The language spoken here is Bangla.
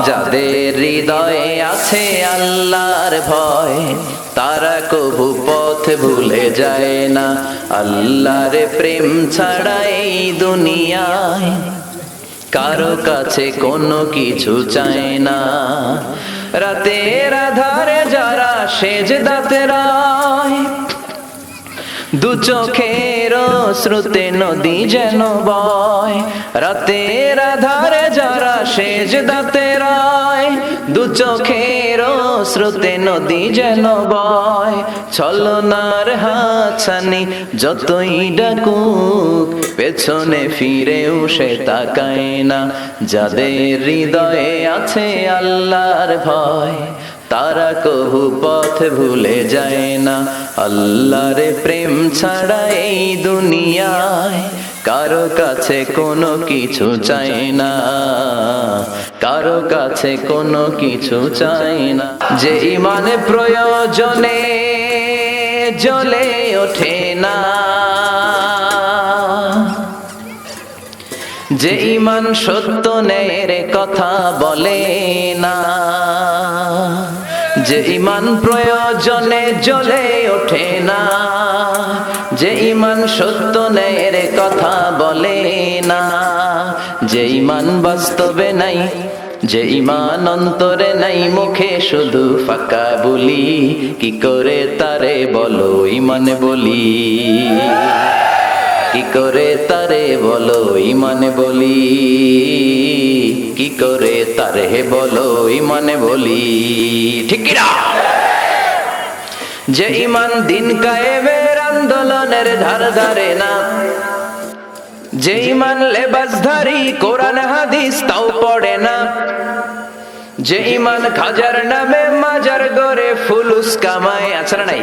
যাদের হৃদয়ে আছে আল্লাহর ভয়, তারা কবু পথ ভুলে যায় না। আল্লাহর প্রেম ছাড়া এই দুনিয়ায় কারো কাছে কোনো কিছু চায় না। রাতের আধারে যারা সেজদাতে রয়, দু চোখের শ্রুতে নদী যেন বয়। রাতের আধারে যারা সেজদাতে রয়, দু চোখের শ্রুতে নদী যেন বয়। ছলনার হাতছানি যতই ডাকুক, পেছনে ফিরেও সে তাকায় না। যাদের হৃদয়ে আছে আল্লাহর ভয়, তারা কবু পথ ভুলে যায় না। আল্লাহর প্রেম ছাড়া এই দুনিয়ায় কারো কাছে কোনো কিছু চায় না, কারো কাছে কোনো কিছু চায় না। যে ইমানে প্রয়োজনে জ্বলে ওঠে না, যে ইমান সত্য ন্যায়ের কথা বলে না, যে ইমান প্রয়োজনে জ্বলে ওঠে না, যে ইমান সত্য ন্যায়ের কথা বলে না, যে ইমান বাস্তবে নাই, যে ইমান অন্তরে নাই, মুখে শুধু ফাঁকা বলি, কি করে তারে বলো ইমান বলি, কি করে তারে বলো ইমান বলি, কি করে তারে বলো ইমান বলি। ঠিক কি না? যে ইমান দিন কায়েমের আন্দোলনের ধার ধারে না, যে ইমান লেবাসধারী কোরআন হাদিস তাও পড়ে না, যে ইমান খাজার নামে মাজার গড়ে ফুলুস কামায়, আছে না নাই?